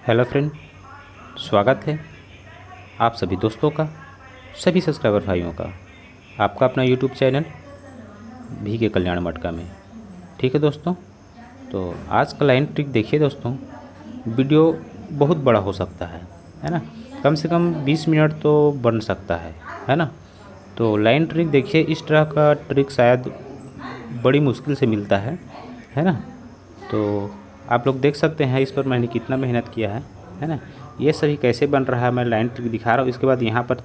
Hello friend, स्वागत है आप सभी दोस्तों का, सभी सब्सक्राइबर भाइयों का, आपका अपना यूट्यूब चैनल भी के कल्याण मटका में। ठीक है दोस्तों, तो आज का लाइन ट्रिक देखिए दोस्तों। वीडियो बहुत बड़ा हो सकता है ना, कम से कम 20 मिनट तो बन सकता है ना। तो लाइन ट्रिक देखिए, इस तरह का ट्रिक शायद बड़ी मुश्किल से मिलता है ना। तो आप लोग देख सकते हैं इस पर मैंने कितना मेहनत किया है ना। ये सभी कैसे बन रहा है मैं लाइन ट्रिक दिखा रहा हूँ, इसके बाद यहाँ पर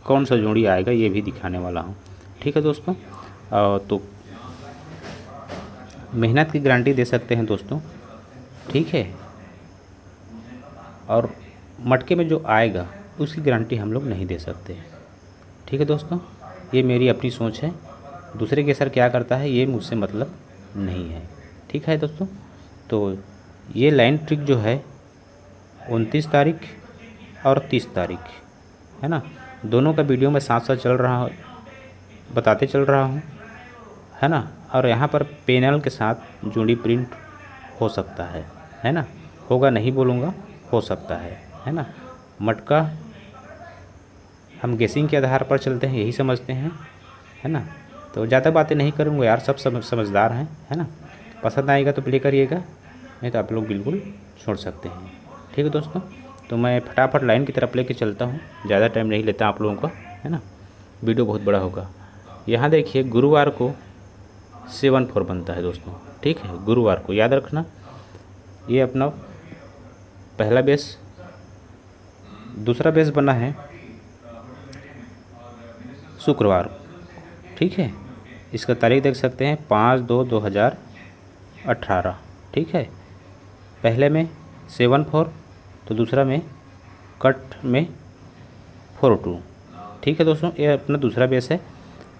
कौन सा जोड़ी आएगा ये भी दिखाने वाला हूँ। ठीक है दोस्तों, तो मेहनत की गारंटी दे सकते हैं दोस्तों, ठीक है। और मटके में जो आएगा उसकी गारंटी हम लोग नहीं दे सकते। ठीक है दोस्तों, ये मेरी अपनी सोच है, दूसरे के सर क्या करता है ये मुझसे मतलब नहीं है। ठीक है दोस्तों, तो ये लाइन ट्रिक जो है 29 तारीख और 30 तारीख है ना, दोनों का वीडियो में साथ साथ चल रहा बताते चल रहा हूँ है ना। और यहाँ पर पैनल के साथ जोड़ी प्रिंट हो सकता है ना, होगा नहीं बोलूँगा, हो सकता है ना। मटका हम गेसिंग के आधार पर चलते हैं, यही समझते हैं है ना। तो ज़्यादा बातें नहीं करूँगा यार, सब समझदार हैं है ना। पसंद आएगा तो प्ले करिएगा, नहीं तो आप लोग बिल्कुल छोड़ सकते हैं। ठीक है दोस्तों, तो मैं फटाफट लाइन की तरफ लेके चलता हूँ, ज़्यादा टाइम नहीं लेता आप लोगों का है ना, वीडियो बहुत बड़ा होगा। यहाँ देखिए गुरुवार को 7/4 बनता है दोस्तों, ठीक है। गुरुवार को याद रखना, ये अपना पहला बेस, दूसरा बेस बना है शुक्रवार, ठीक है। इसका तारीख देख सकते हैं 5/2/2018, ठीक है। पहले में 7/4 तो दूसरा में कट में 4/2, ठीक है दोस्तों। ये अपना दूसरा बेस है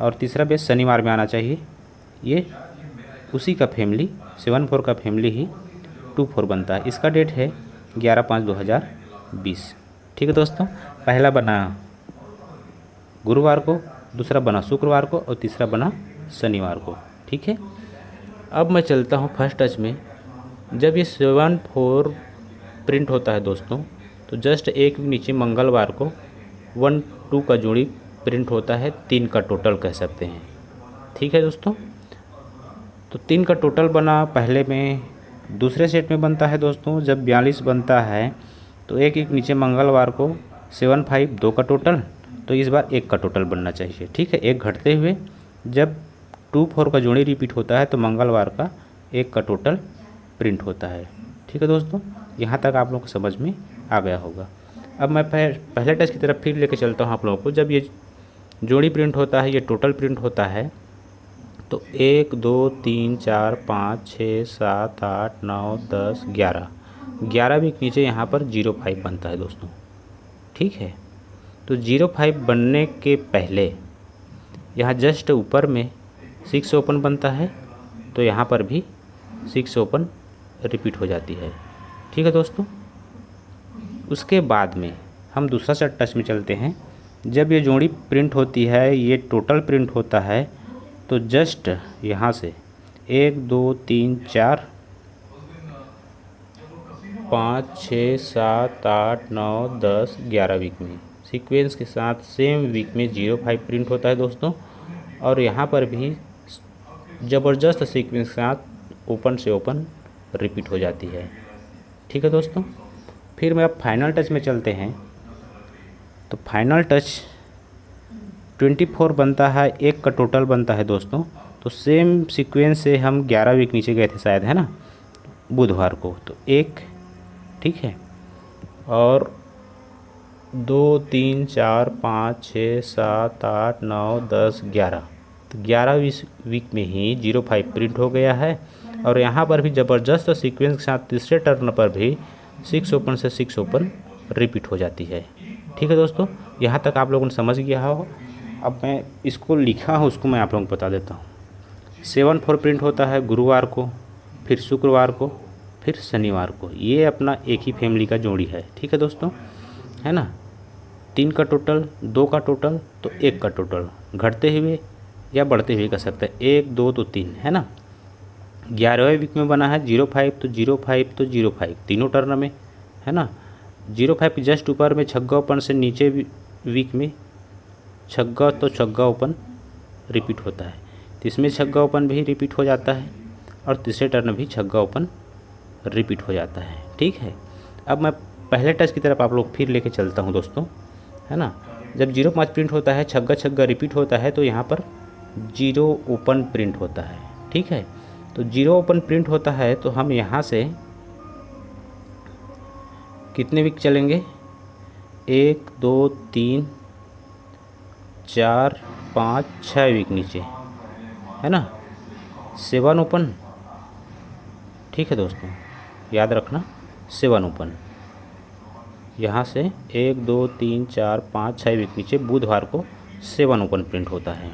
और तीसरा बेस शनिवार में आना चाहिए। ये उसी का फैमिली 7/4 का फैमिली ही 2/4 बनता है। इसका डेट है 11/5/2020, ठीक है दोस्तों। पहला बना गुरुवार को, दूसरा बना शुक्रवार को और तीसरा बना शनिवार को, ठीक है। अब मैं चलता हूँ फर्स्ट टच में। जब ये 7/4 प्रिंट होता है दोस्तों, तो जस्ट एक नीचे मंगलवार को 1-2 का जोड़ी प्रिंट होता है, 3 का टोटल कह सकते हैं, ठीक है दोस्तों। तो 3 का टोटल बना, पहले में दूसरे सेट में बनता है दोस्तों। जब 42 बनता है तो एक नीचे मंगलवार को 7/5 2 का टोटल, तो इस बार 1 का टोटल बनना चाहिए, ठीक है। एक घटते हुए जब 2-4 का जोड़ी रिपीट होता है तो मंगलवार का 1 का टोटल प्रिंट होता है, ठीक है दोस्तों। यहाँ तक आप लोगों को समझ में आ गया होगा। अब मैं पहले टच की तरफ फिर लेके चलता हूँ आप लोगों को। जब ये जोड़ी प्रिंट होता है, ये टोटल प्रिंट होता है, तो 1 2 3 4 5 6 7 8 9 10 11 भी नीचे यहाँ पर 0/5 बनता है दोस्तों, ठीक है। तो 0/5 बनने के पहले यहाँ जस्ट ऊपर में 6 ओपन बनता है, तो यहाँ पर भी 6 ओपन रिपीट हो जाती है, ठीक है दोस्तों। उसके बाद में हम दूसरा सेट टच में चलते हैं। जब ये जोड़ी प्रिंट होती है, ये टोटल प्रिंट होता है, तो जस्ट यहाँ से 1 2 3 4 5 6 7 8 9 10 11 वीक में सीक्वेंस के साथ सेम वीक में 0/5 प्रिंट होता है दोस्तों। और यहाँ पर भी ज़बरदस्त सीक्वेंस के साथ ओपन से ओपन रिपीट हो जाती है, ठीक है दोस्तों। फिर मैं अब फाइनल टच में चलते हैं। तो फाइनल टच 24 बनता है, 1 का टोटल बनता है दोस्तों। तो सेम सीक्वेंस से हम 11 वीक नीचे गए थे शायद, है ना, बुधवार को, तो 1, ठीक है। और 2 3 4 5 6 7 8 9 10 11, तो 11 वीक में ही 0/5 प्रिंट हो गया है। और यहाँ पर भी ज़बरदस्त सीक्वेंस के साथ तीसरे टर्न पर भी 6 ओपन से 6 ओपन रिपीट हो जाती है, ठीक है दोस्तों। यहाँ तक आप लोगों ने समझ गया हो। अब मैं इसको लिखा हूँ, उसको मैं आप लोगों को बता देता हूँ। 7/4 प्रिंट होता है गुरुवार को, फिर शुक्रवार को, फिर शनिवार को। ये अपना एक ही फैमिली का जोड़ी है, ठीक है दोस्तों, है ना। 3 का टोटल, 2 का टोटल, तो 1 का टोटल, घटते हुए या बढ़ते हुए कह सकते हैं, 1 2 तो 3, है ना। 11वें वीक में बना है 0/5 तो 0/5 तो 0/5 तीनों टर्न में, है ना। 05 के जस्ट ऊपर में छग्गा ओपन से नीचे वीक में छग्गा तो छग्गा ओपन रिपीट होता है, तो इसमें छग्गा ओपन भी रिपीट हो जाता है और तीसरे टर्न भी छग्गा ओपन रिपीट हो जाता है। ठीक है, अब मैं पहले टच की तरफ आप लोग फिर लेके चलता हूँ दोस्तों, है ना। जब 05 प्रिंट होता है, छग्गा छग्गा रिपीट होता है, तो यहाँ पर 0 ओपन प्रिंट होता है। ठीक है, तो 0 ओपन प्रिंट होता है तो हम यहाँ से कितने वीक चलेंगे, 1 2 3 4 5 6 वीक नीचे, है ना, 7 ओपन। ठीक है दोस्तों, याद रखना 7 ओपन। यहाँ से 1 2 3 4 5 6 वीक नीचे बुधवार को 7 ओपन प्रिंट होता है।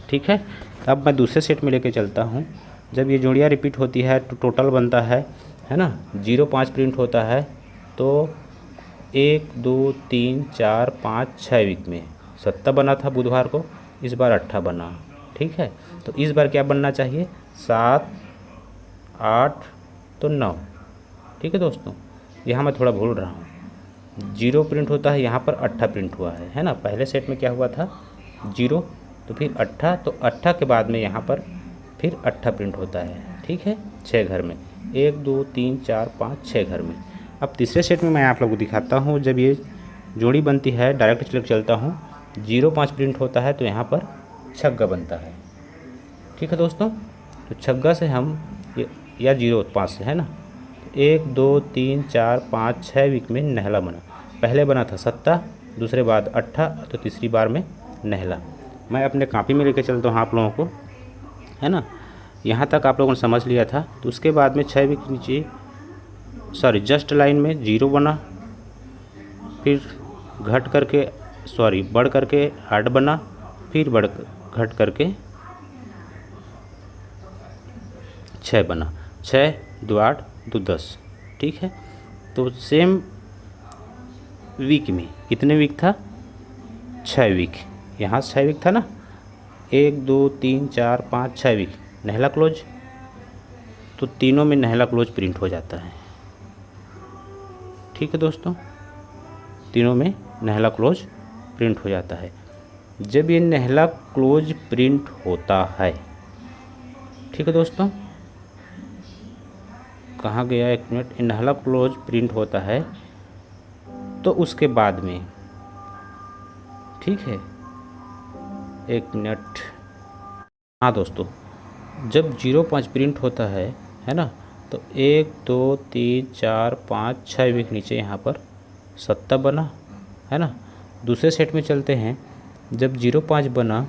ठीक है, अब मैं दूसरे सेट में लेके चलता हूँ। जब ये जोड़ियाँ रिपीट होती है तो टोटल बनता है ना, 05 प्रिंट होता है तो 1 2 3 4 5 6 वीक में 7 बना था बुधवार को, इस बार 8 बना। ठीक है, तो इस बार क्या बनना चाहिए, 7 8 तो 9। ठीक है दोस्तों, यहाँ मैं थोड़ा भूल रहा हूँ, 0 प्रिंट होता है, यहाँ पर 8 प्रिंट हुआ है ना। पहले सेट में क्या हुआ था, 0 तो फिर 8, तो 8 के बाद में यहाँ पर फिर 8 प्रिंट होता है। ठीक है, 6 घर में, 1 2 3 4 5 6 घर में। अब तीसरे सेट में मैं आप लोगों को दिखाता हूँ, जब ये जोड़ी बनती है डायरेक्ट लेकर चलता हूँ, 05 प्रिंट होता है तो यहाँ पर छग्गा बनता है। ठीक है दोस्तों, तो छग्गा से हम या 05 से, है ना, 1 2 3 4 5 6 वीक में नहला बना। पहले बना था 7, दूसरे बाद 8, तो तीसरी बार में नहला। मैं अपने कॉपी में लेके चलता हूँ आप लोगों को, है ना। यहाँ तक आप लोगों ने समझ लिया था, तो उसके बाद में 6 वीक नीचे जस्ट लाइन में 0 बना, फिर घट करके बढ़ करके 8 बना, फिर घट करके 6 बना, 6 2 8 2 10। ठीक है, तो सेम वीक में कितने वीक था, 6 वीक, यहाँ 6 वीक था ना, 1 2 3 4 5 6 वीक नहला क्लोज, तो तीनों में नहला क्लोज प्रिंट हो जाता है। ठीक है दोस्तों, तीनों में नहला क्लोज प्रिंट हो जाता है। जब ये नहला क्लोज प्रिंट होता है, ठीक है दोस्तों, कहाँ गया, 1 मिनट, नहला क्लोज प्रिंट होता है तो उसके बाद में, ठीक है, 1 मिनट, हाँ दोस्तों, जब 05 प्रिंट होता है ना, तो 1 2 3 4 5 6 वीक नीचे यहाँ पर 7 बना, है ना। दूसरे सेट में चलते हैं, जब 05 बना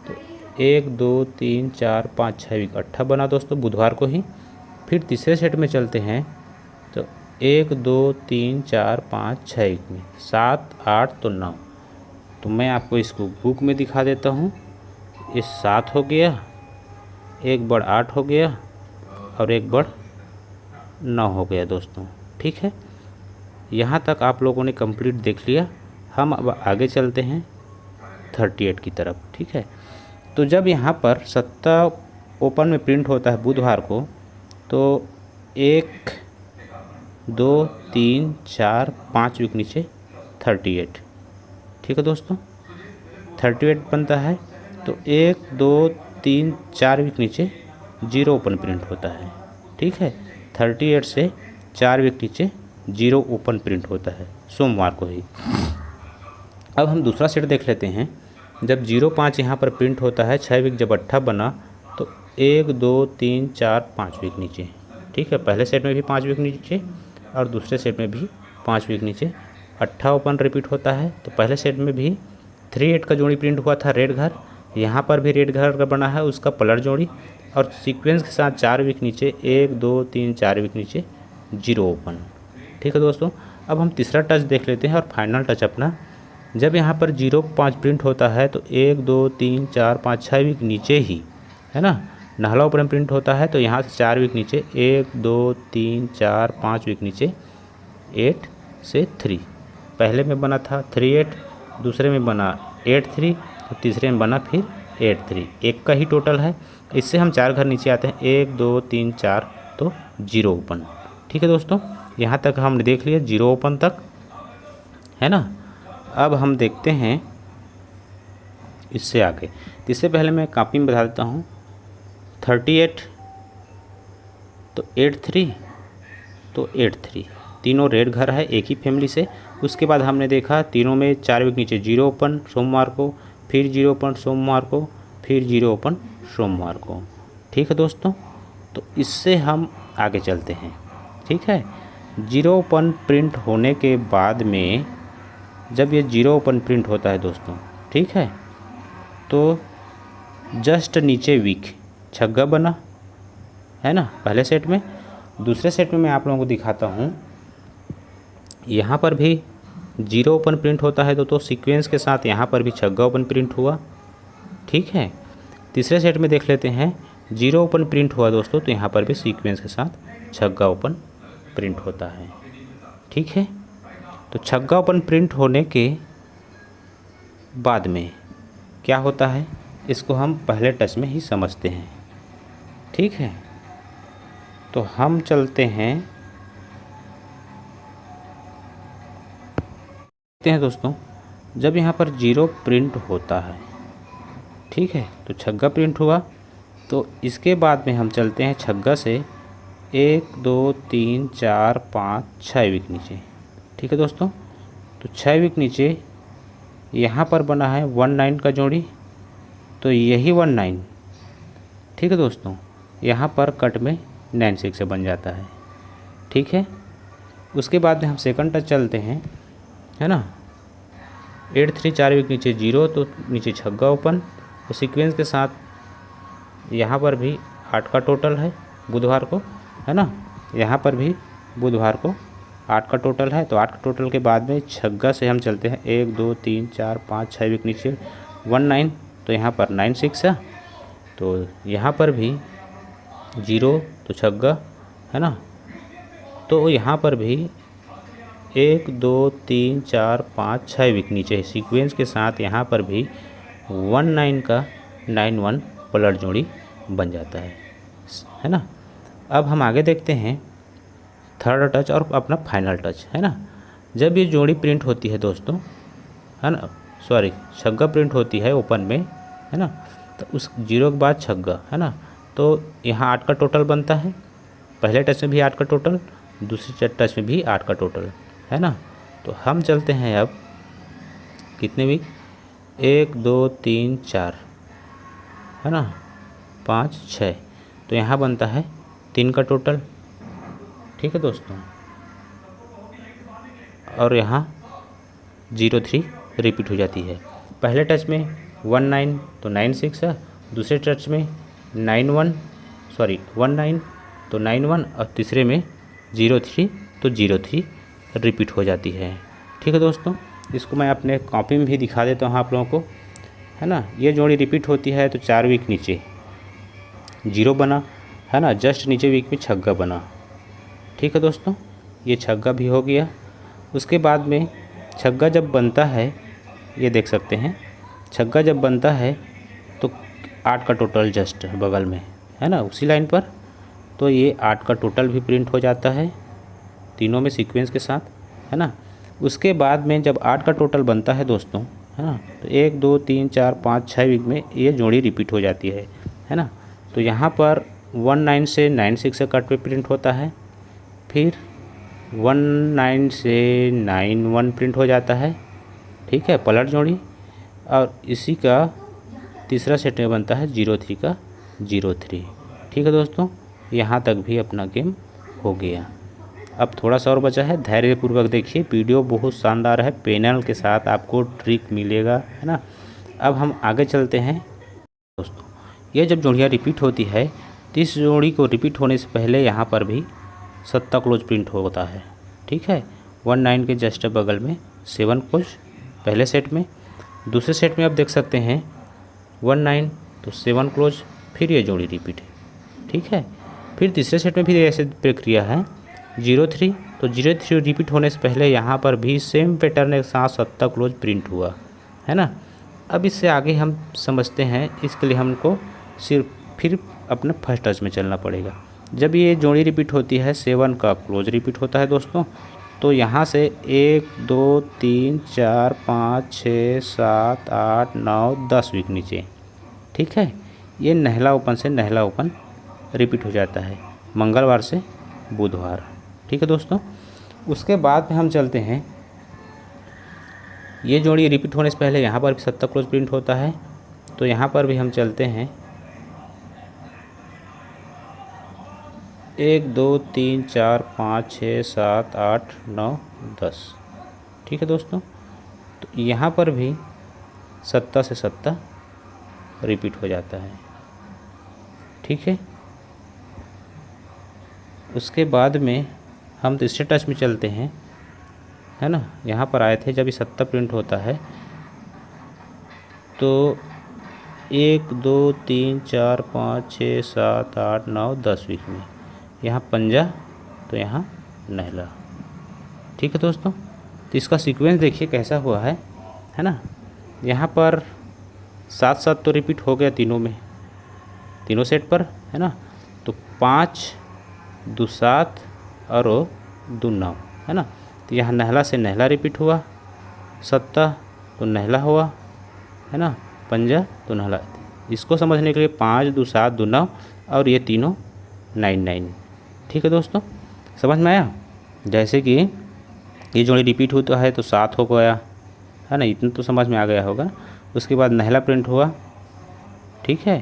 तो 1 2 3 4 5 6 वीक 8 बना दोस्तों बुधवार को ही। फिर तीसरे सेट में चलते हैं तो 1 2 3 4 5 6 वीक में 7 8 तो 9। तो मैं आपको इसको बुक में दिखा देता हूँ। ये 7 हो गया, एक बढ़ 8 हो गया और एक बढ़ 9 हो गया दोस्तों। ठीक है, यहाँ तक आप लोगों ने कंप्लीट देख लिया। हम अब आगे चलते हैं 38 की तरफ। ठीक है, तो जब यहाँ पर 7 ओपन में प्रिंट होता है बुधवार को, तो 1 2 3 4 5 वीक नीचे 38। ठीक है दोस्तों, 38 बनता है। तो 1 2 3 4 वीक नीचे 0 ओपन प्रिंट होता है। ठीक है, 38 से 4 वीक नीचे 0 ओपन प्रिंट होता है सोमवार को ही। अब हम दूसरा सेट देख लेते हैं। जब 05 यहाँ पर प्रिंट होता है, 6 वीक जब 8 बना, तो 1 2 3 4 5 वीक नीचे। ठीक है, पहले सेट में भी 5 वीक नीचे और दूसरे सेट में भी 5 वीक नीचे 8 ओपन रिपीट होता है। तो पहले सेट में भी 3 8 का जोड़ी प्रिंट हुआ था रेड घर, यहाँ पर भी रेड घर का बना है उसका पलट जोड़ी, और सीक्वेंस के साथ 4 वीक नीचे 1 2 3 4 वीक नीचे 0 ओपन। ठीक है दोस्तों, अब हम तीसरा टच देख लेते हैं और फाइनल टच अपना। जब यहाँ पर 05 प्रिंट होता है तो 1 2 3 4 5 6 वीक नीचे ही, है ना, नहला ओपन प्रिंट होता है। तो यहाँ से 4 वीक नीचे 1 2 3 4 5 वीक नीचे 8 से 3। पहले में बना था 3 8, दूसरे में बना 8 3, तो तीसरे में बना फिर 8 3। एक का ही टोटल है। इससे हम 4 घर नीचे आते हैं, 1 2 3 4, तो 0 ओपन। ठीक है दोस्तों, यहाँ तक हमने देख लिया 0 ओपन तक। है ना। अब हम देखते हैं इससे आगे। तो इससे पहले मैं कॉपी में बता देता हूँ 38 तो 83 तो 83, तीनों रेड घर है एक ही फैमिली से। उसके बाद हमने देखा तीनों में 4 वीक नीचे 0 ओपन सोमवार को, फिर 0 ओपन सोमवार को, फिर 0 ओपन सोमवार को। ठीक है दोस्तों, तो इससे हम आगे चलते हैं। ठीक है, 0 ओपन प्रिंट होने के बाद में जब ये 0 ओपन प्रिंट होता है दोस्तों, ठीक है, तो जस्ट नीचे वीक छग्गा बना है ना पहले सेट में। दूसरे सेट में मैं आप लोगों को दिखाता हूँ, यहाँ पर भी 0 ओपन प्रिंट होता है तो सीक्वेंस के साथ यहाँ पर भी छग्गा ओपन प्रिंट हुआ। ठीक है, तीसरे सेट में देख लेते हैं 0 ओपन प्रिंट हुआ दोस्तों, तो यहाँ पर भी सीक्वेंस के साथ छग्गा ओपन प्रिंट होता है। ठीक है, तो छग्गा ओपन प्रिंट होने के बाद में क्या होता है इसको हम पहले टच में ही समझते हैं। ठीक है, तो हम चलते हैं दोस्तों, जब यहाँ पर 0 प्रिंट होता है, ठीक है, तो छग्गा प्रिंट हुआ, तो इसके बाद में हम चलते हैं छग्गा से 1 2 3 4 5 6 वीक नीचे। ठीक है दोस्तों, तो 6 वीक नीचे यहाँ पर बना है 19 का जोड़ी, तो यही 19, ठीक है दोस्तों, यहाँ पर कट में 96 से बन जाता है। ठीक है, उसके बाद में हम सेकंड टच चलते हैं, है ना। 83 4 वीक नीचे 0, तो नीचे छग्गा ओपन, तो सीक्वेंस के साथ यहाँ पर भी 8 का टोटल है बुधवार को, है ना। यहाँ पर भी बुधवार को 8 का टोटल है, तो 8 का टोटल के बाद में छग्गा से हम चलते हैं 1 2 3 4 5 6 वीक नीचे 19, तो यहाँ पर 96 है, तो यहाँ पर भी 0 तो छग्गा, है ना। तो यहाँ पर भी 1 2 3 4 5 6 वीक नीचे सीक्वेंस के साथ यहाँ पर भी 19 का 91 पलट जोड़ी बन जाता है ना। अब हम आगे देखते हैं थर्ड टच और अपना फाइनल टच, है ना। जब ये जोड़ी प्रिंट होती है दोस्तों, है ना, सॉरी छग्गा प्रिंट होती है ओपन में, है ना, तो उस 0 के बाद छग्गा, है ना, तो यहाँ 8 का टोटल बनता है। पहले टच में भी 8 का टोटल, दूसरे टच में भी 8 का टोटल, है ना। तो हम चलते हैं अब कितने वीक, 1 2 3 4, है ना, 5 6, तो यहाँ बनता है 3 का टोटल। ठीक है दोस्तों, और यहाँ 03 रिपीट हो जाती है। पहले टच में 19 तो 96 है, दूसरे टच में 19 तो 91, और तीसरे में 03 तो 03 रिपीट हो जाती है। ठीक है दोस्तों, इसको मैं अपने कॉपी में भी दिखा देता हूँ आप लोगों को, है ना। ये जोड़ी रिपीट होती है तो 4 वीक नीचे 0 बना, है ना, जस्ट नीचे वीक में छग्गा बना। ठीक है दोस्तों, ये छग्गा भी हो गया। उसके बाद में छग्गा जब बनता है, ये देख सकते हैं, छग्गा जब बनता है तो 8 का टोटल जस्ट बगल में, है ना, उसी लाइन पर, तो ये 8 का टोटल भी प्रिंट हो जाता है तीनों में सीक्वेंस के साथ, है ना। उसके बाद में जब 8 का टोटल बनता है दोस्तों, है ना, तो 1 2 3 4 5 6 वीक में ये जोड़ी रिपीट हो जाती है ना। तो यहाँ पर 19 से 96 का कट पे प्रिंट होता है, फिर 19 से 91 प्रिंट हो जाता है। ठीक है, पलट जोड़ी, और इसी का तीसरा सेट में बनता है 03 का 03। ठीक है दोस्तों, यहाँ तक भी अपना गेम हो गया। अब थोड़ा सा और बचा है, धैर्यपूर्वक देखिए, वीडियो बहुत शानदार है, पैनल के साथ आपको ट्रिक मिलेगा, है ना। अब हम आगे चलते हैं दोस्तों। ये जब जोड़ियाँ रिपीट होती है तो इस जोड़ी को रिपीट होने से पहले यहाँ पर भी 7 क्लोज प्रिंट होता है। ठीक है, 19 के जस्ट बगल में 7 क्लोज पहले सेट में, दूसरे सेट में आप देख सकते हैं 19 तो 7 क्लोज, फिर ये जोड़ी रिपीट है। ठीक है, फिर तीसरे सेट में भी ऐसे प्रक्रिया है, 03 तो 03 रिपीट होने से पहले यहाँ पर भी सेम पैटर्न के साथ 7 क्लोज प्रिंट हुआ, है ना। अब इससे आगे हम समझते हैं, इसके लिए हमको सिर्फ फिर अपने फर्स्ट टच में चलना पड़ेगा। जब ये जोड़ी रिपीट होती है 7 का क्लोज रिपीट होता है दोस्तों, तो यहाँ से 1 2 3 4 5 6 7 8 9 10 वीक नीचे। ठीक है, ये नहला ओपन से नहला ओपन रिपीट हो जाता है मंगलवार से बुधवार। ठीक है दोस्तों, उसके बाद में हम चलते हैं, ये जोड़ी रिपीट होने से पहले यहाँ पर भी 70 क्लोज प्रिंट होता है, तो यहाँ पर भी हम चलते हैं 1 2 3 4 5 6 7 8 9 10। ठीक है दोस्तों, तो यहाँ पर भी 70 से 70 रिपीट हो जाता है। ठीक है, उसके बाद में हम तीसरे टच में चलते हैं, है ना। यहाँ पर आए थे जब ये 70 प्रिंट होता है, तो 1 2 3 4 5 6 7 8 9 10 वीक में यहाँ पंजा, तो यहाँ नहला। ठीक है दोस्तों, तो इसका सीक्वेंस देखिए कैसा हुआ है ना। यहाँ पर 7 तो रिपीट हो गया तीनों में, तीनों सेट पर, है ना। तो 5 2 7 और 2 9, है ना। तो यहाँ नहला से नहला रिपीट हुआ, 70 तो नहला हुआ, है ना, पंजा तो नहला। इसको समझने के लिए 5 2 7 2 9 और ये तीनों 9 9। ठीक है दोस्तों, समझ में आया। जैसे कि ये जोड़ी रिपीट होता है तो 7 हो गया, है ना, इतना तो समझ में आ गया होगा। उसके बाद नहला प्रिंट हुआ, ठीक है,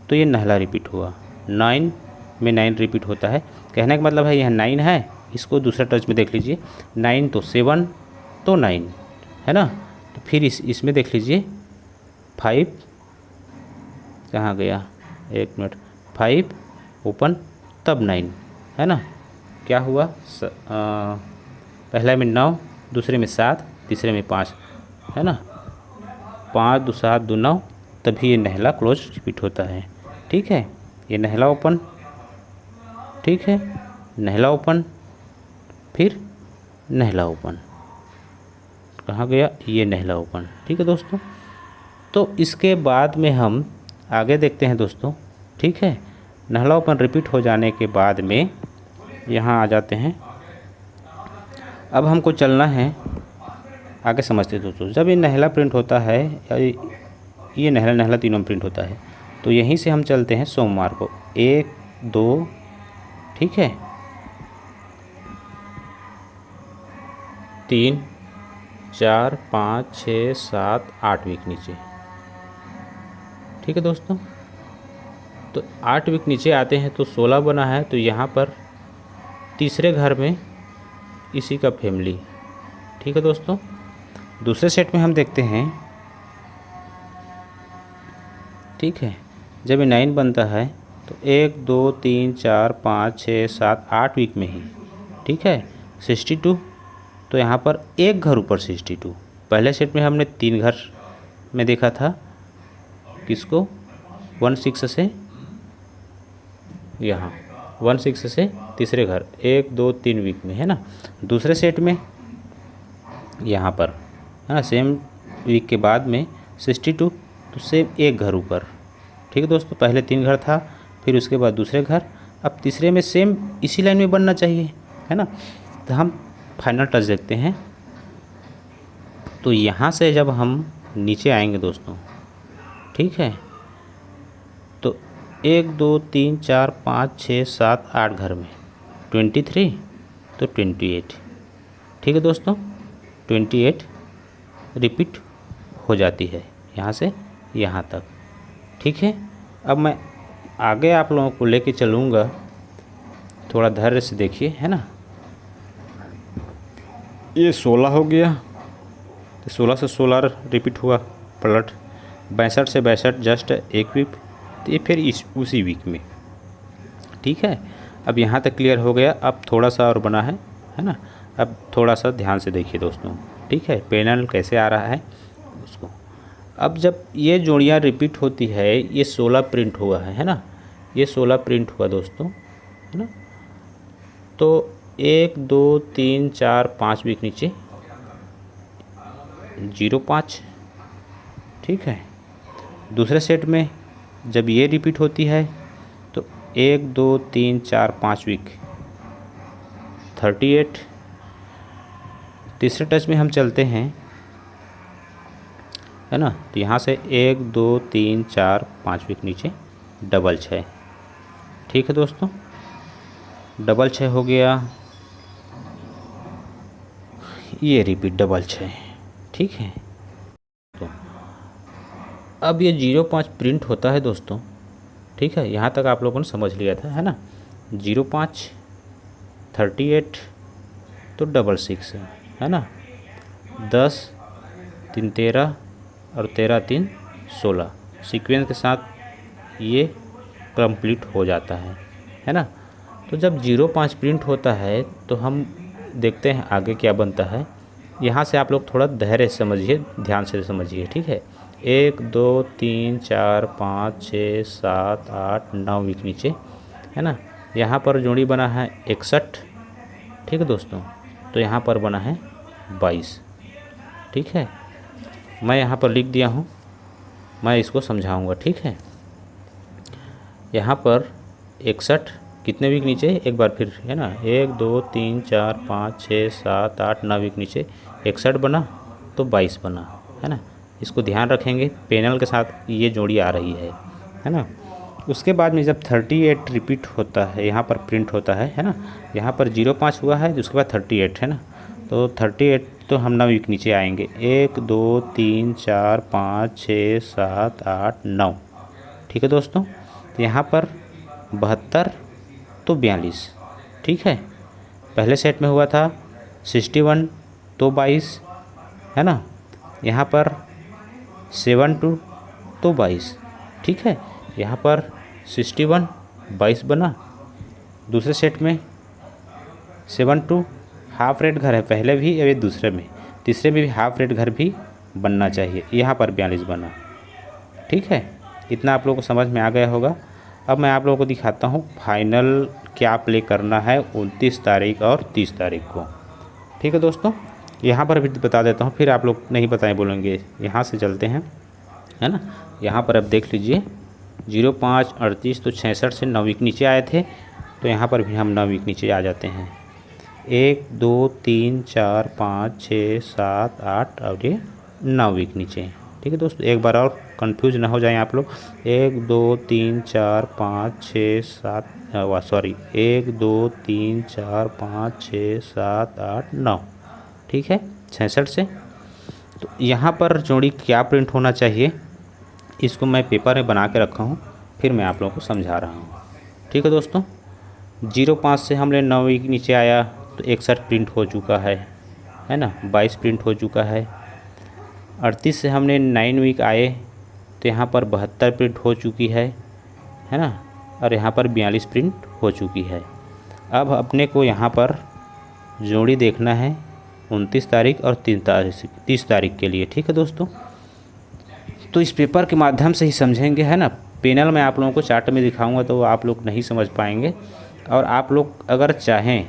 तो ये नहला रिपीट हुआ, 9 में 9 रिपीट होता है। कहने का मतलब है यह 9 है, इसको दूसरा टच में देख लीजिए, 9 तो 7 तो 9, है ना। तो फिर इसमें देख लीजिए 5 कहाँ गया, 1 मिनट, 5 ओपन तब 9, है ना। क्या हुआ, पहले में 9, दूसरे में 7, तीसरे में 5, है ना। 5 2 7 2 9, तभी ये नहला क्लोज रिपीट होता है। ठीक है, ये नहला ओपन, ठीक है, नहला ओपन, फिर नहला ओपन, कहाँ गया, ये नहला ओपन। ठीक है दोस्तों, तो इसके बाद में हम आगे देखते हैं दोस्तों। ठीक है, नहला ओपन रिपीट हो जाने के बाद में यहाँ आ जाते हैं। अब हमको चलना है आगे, समझते हैं दोस्तों। जब ये नहला प्रिंट होता है, ये नहला नहला तीनों प्रिंट होता है, तो यहीं से हम चलते हैं सोमवार को, 1 2, ठीक है, 3 4 5 6 7 8 वीक नीचे। ठीक है दोस्तों, तो 8 वीक नीचे आते हैं तो 16 बना है, तो यहाँ पर तीसरे घर में इसी का फैमिली। ठीक है दोस्तों, दूसरे सेट में हम देखते हैं, ठीक है, जब ये 9 बनता है तो 1 2 3 4 5 6 7 8 वीक में ही, ठीक है, 62, तो यहाँ पर एक घर ऊपर 62। पहले सेट में हमने 3 घर में देखा था, किसको, 16 से यहाँ 16 से तीसरे घर 1 2 3 वीक में, है ना। दूसरे सेट में यहाँ पर, है ना, सेम वीक के बाद में 62, तो सेम एक घर ऊपर। ठीक है दोस्तों, पहले 3 घर था, फिर उसके बाद दूसरे घर, अब तीसरे में सेम इसी लाइन में बनना चाहिए, है ना। तो हम फाइनल टच देखते हैं। तो यहाँ से जब हम नीचे आएंगे दोस्तों, ठीक है, तो 1 2 3 4 5 6 7 8 घर में 23, तो 28। ठीक है दोस्तों, 28 रिपीट हो जाती है यहाँ से यहाँ तक। ठीक है, अब मैं आगे आप लोगों को लेके चलूँगा, थोड़ा धैर्य से देखिए, है ना। ये 16 हो गया, तो 16 से 16 रिपीट हुआ पलट, 62 से 62 जस्ट एक वीक, तो ये फिर उसी वीक में। ठीक है, अब यहाँ तक क्लियर हो गया। अब थोड़ा सा और बना है ना। अब थोड़ा सा ध्यान से देखिए दोस्तों, ठीक है, पैनल कैसे आ रहा है उसको। अब जब ये जोड़ियाँ रिपीट होती है, ये 16 प्रिंट हुआ है ना, ये 16 प्रिंट हुआ दोस्तों, है ना। तो 1 2 3 4 5 वीक नीचे 05। ठीक है, दूसरे सेट में जब ये रिपीट होती है तो 1 2 3 4 5 वीक 38। तीसरे टच में हम चलते हैं, है ना, तो यहाँ से 1 2 3 4 5 विकेट नीचे डबल 6। ठीक है दोस्तों, डबल 6 हो गया, ये रिपीट डबल 6। ठीक है, तो अब ये 05 प्रिंट होता है दोस्तों। ठीक है, यहाँ तक आप लोगों ने समझ लिया था, है ना। 05 38 तो डबल 6 है ना, 10 3 13 और 13 3 16 सीक्वेंस के साथ ये कंप्लीट हो जाता है ना। तो जब 05 प्रिंट होता है तो हम देखते हैं आगे क्या बनता है। यहाँ से आप लोग थोड़ा धैर्य से समझिए, ध्यान से समझिए। ठीक है, 1 2 3 4 5 6 7 8 9 विकेट नीचे, है ना। यहाँ पर जोड़ी बना है 61। ठीक है दोस्तों, तो यहाँ पर बना है 22। ठीक है, मैं यहाँ पर लिख दिया हूँ, मैं इसको समझाऊंगा। ठीक है, यहाँ पर 61 कितने विकेट नीचे, एक बार फिर, है ना, 1 2 3 4 5 6 7 8 9 विकेट नीचे 61 बना तो 22 बना, है ना। इसको ध्यान रखेंगे, पेनल के साथ ये जोड़ी आ रही है ना। उसके बाद में जब 38 रिपीट होता है, यहाँ पर प्रिंट होता है ना। यहाँ पर 05 हुआ है, उसके बाद 38 है ना, तो 38 तो हम 9 विकेट नीचे आएंगे, 1 2 3 4 5 6 7 8 9। ठीक है दोस्तों, तो यहाँ पर 72 तो 42। ठीक है, पहले सेट में हुआ था 61 तो 22, है ना। यहाँ पर 72 तो 22। ठीक है, यहाँ पर 61 22 बना। दूसरे सेट में 72 हाफ रेड घर है, पहले भी अभी दूसरे में, तीसरे में भी हाफ रेड घर भी बनना चाहिए, यहाँ पर 42 बना। ठीक है, इतना आप लोगों को समझ में आ गया होगा। अब मैं आप लोगों को दिखाता हूँ फाइनल क्या प्ले करना है 29 तारीख और 30 तारीख को। ठीक है दोस्तों, यहाँ पर भी बता देता हूँ, फिर आप लोग नहीं बताएं बोलेंगे। यहाँ से चलते हैं, है ना। यहाँ पर अब देख लीजिए 05 38 तो 66 से 9 विकेट नीचे आए थे, तो यहाँ पर भी हम 9 विकेट नीचे आ जाते हैं। 1 2 3 4 5 6 7 8 और ये 9 विकेट नीचे। ठीक है दोस्तों, एक बार और कंफ्यूज ना हो जाएं आप लोग। 1 2 3 4 5 6 7 सॉरी 1 2 3 4 5 6 7 8 9। ठीक है, 66 से। तो यहाँ पर जोड़ी क्या प्रिंट होना चाहिए, इसको मैं पेपर में बना के रखा हूँ, फिर मैं आप लोगों को समझा रहा हूँ। ठीक है दोस्तों, 05 से हमने 9 विकेट नीचे आया तो 61 प्रिंट हो चुका है ना, 22 प्रिंट हो चुका है। 38 से हमने 9 विकेट आए तो यहाँ पर 72 प्रिंट हो चुकी है ना, और यहाँ पर 42 प्रिंट हो चुकी है। अब अपने को यहाँ पर जोड़ी देखना है 29 तारीख और 30 तारीख के लिए। ठीक है दोस्तों, तो इस पेपर के माध्यम से ही समझेंगे, है ना। पेनल में आप लोगों को चार्ट में दिखाऊंगा तो आप लोग नहीं समझ पाएंगे, और आप लोग अगर चाहें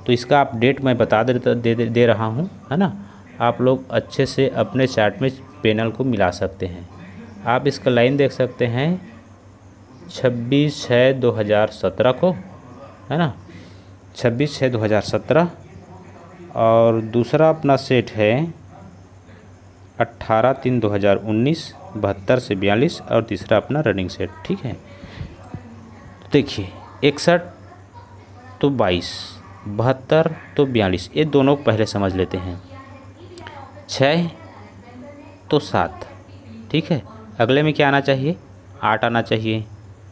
तो इसका अपडेट मैं बता दे रहा हूँ, है ना। आप लोग अच्छे से अपने चार्ट में पेनल को मिला सकते हैं। आप इसका लाइन देख सकते हैं 26/6/2017 को, है ना, 26/6/2017। और दूसरा अपना सेट है 18/3/2019 72 से 42, और तीसरा अपना रनिंग सेट। ठीक है, देखिए 61 तो 22, 72 तो 42, ये दोनों पहले समझ लेते हैं। 6 तो 7। ठीक है, अगले में क्या आना चाहिए, 8 आना चाहिए,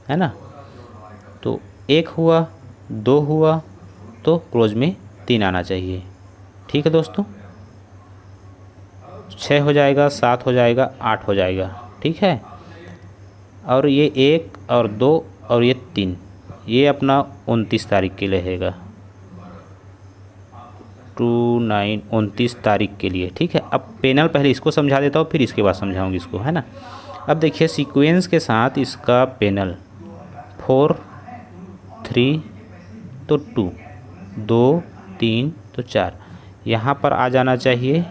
है ना। तो 1 हुआ, 2 हुआ, तो क्लोज में 3 आना चाहिए। ठीक है दोस्तों, 6 हो जाएगा, 7 हो जाएगा, 8 हो जाएगा। ठीक है, और ये 1 और 2 और ये 3, ये अपना 29 तारीख के लिए रहेगा, 29 तारीख के लिए। ठीक है, अब पेनल पहले इसको समझा देता हूँ, फिर इसके बाद समझाऊंगी इसको, है ना। अब देखिए सीक्वेंस के साथ इसका पेनल 4 3 तो 2 2 3 तो 4, यहाँ पर आ जाना चाहिए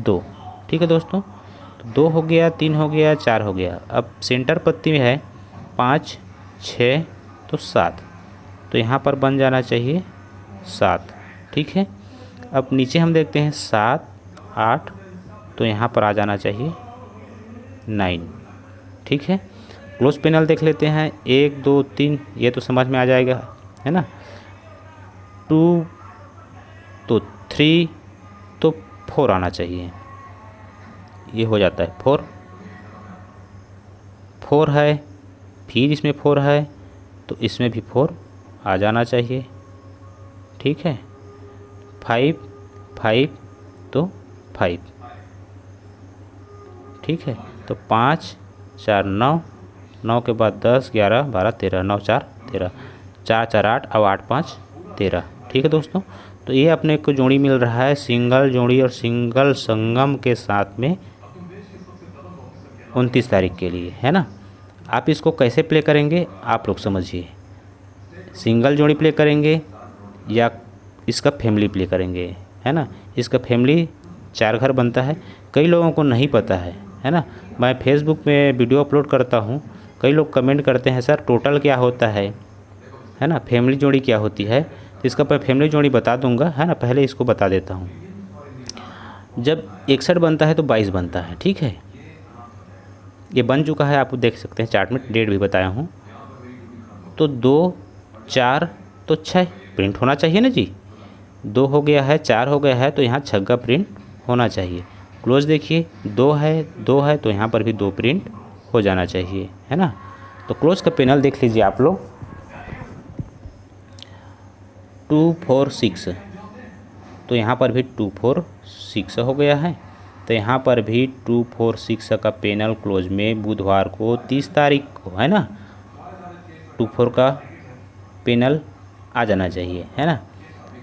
2। ठीक है दोस्तों, तो 2 हो गया, 3 हो गया, 4 हो गया। अब सेंटर पत्ती में है 5 6 तो 7, तो तो यहाँ पर बन जाना चाहिए 7। ठीक है, अब नीचे हम देखते हैं 7 8, तो यहाँ पर आ जाना चाहिए 9। ठीक है, क्लोज पैनल देख लेते हैं 1 2 3, ये तो समझ में आ जाएगा, है ना। 2 तो 3 तो 4 आना चाहिए, ये हो जाता है 4 है, फिर इसमें 4 है तो इसमें भी 4 आ जाना चाहिए। ठीक है, 5 तो 5। ठीक है, तो 5 4 9, 9 के बाद 10 11 12 13, 9 4 13, 4 4 8, अब 8 5 13। ठीक है दोस्तों, तो ये अपने को जोड़ी मिल रहा है सिंगल जोड़ी और सिंगल संगम के साथ में 29 तारीख के लिए, है ना। आप इसको कैसे प्ले करेंगे आप लोग समझिए, सिंगल जोड़ी प्ले करेंगे या इसका फैमिली प्ले करेंगे, है ना। इसका फैमिली 4 घर बनता है, कई लोगों को नहीं पता है ना। मैं फेसबुक में वीडियो अपलोड करता हूँ, कई लोग कमेंट करते हैं सर टोटल क्या होता है ना, फैमिली जोड़ी क्या होती है। तो इसका मैं फैमिली जोड़ी बता दूंगा, है ना। पहले इसको बता देता हूँ, जब 61 बनता है तो 22 बनता है। ठीक है, ये बन चुका है, आप देख सकते हैं चार्ट में, डेट भी बताया हूँ। तो 2 4 तो 6 प्रिंट होना चाहिए ना जी, 2 हो गया है 4 हो गया है, तो यहाँ छग्गा प्रिंट होना चाहिए। क्लोज देखिए 2 है तो यहाँ पर भी 2 प्रिंट हो जाना चाहिए, है ना। तो क्लोज का पैनल देख लीजिए आप लोग, 2 4 6, तो यहाँ पर भी 2 4 6 हो गया है। तो यहाँ पर भी 2 4 6 का पैनल क्लोज में बुधवार को 30 तारीख को, है ना, 2 4 का पैनल आ जाना चाहिए, है ना।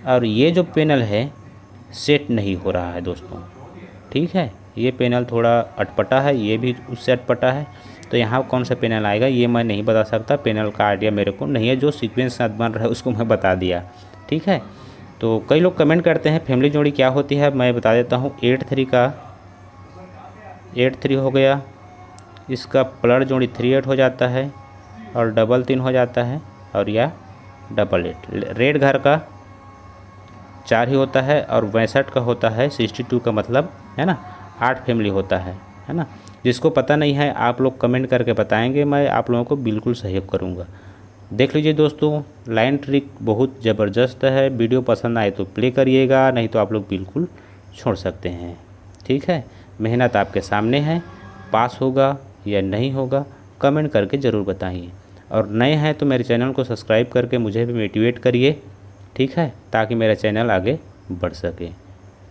और ये जो पैनल है सेट नहीं हो रहा है दोस्तों। ठीक है, ये पैनल थोड़ा अटपटा है, ये भी उससे अटपटा है। तो यहाँ कौन सा पैनल आएगा ये मैं नहीं बता सकता, पैनल का आइडिया मेरे को नहीं है, जो सीक्वेंस साथ बन रहा है उसको मैं बता दिया। ठीक है, तो कई लोग कमेंट करते हैं फैमिली जोड़ी क्या होती है, मैं बता देता हूँ। 8 3 का 8 3 हो गया, इसका प्लस जोड़ी 3 8 हो जाता है और डबल 3 हो जाता है, और या डबल 8। रेड घर का 4 ही होता है और 62 का होता है 62 का मतलब, है ना, 8 फैमिली होता है ना। जिसको पता नहीं है आप लोग कमेंट करके बताएंगे, मैं आप लोगों को बिल्कुल सहयोग करूँगा। देख लीजिए दोस्तों, लाइन ट्रिक बहुत ज़बरदस्त है, वीडियो पसंद आए तो प्ले करिएगा, नहीं तो आप लोग बिल्कुल छोड़ सकते हैं। ठीक है, मेहनत आपके सामने है, पास होगा या नहीं होगा कमेंट करके ज़रूर बताइए। और नए हैं तो मेरे चैनल को सब्सक्राइब करके मुझे भी मोटिवेट करिए, ठीक है, ताकि मेरा चैनल आगे बढ़ सके।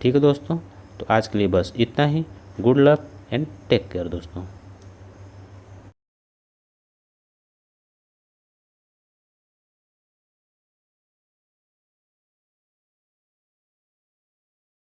ठीक है दोस्तों, तो आज के लिए बस इतना ही। Good luck and take care दोस्तों।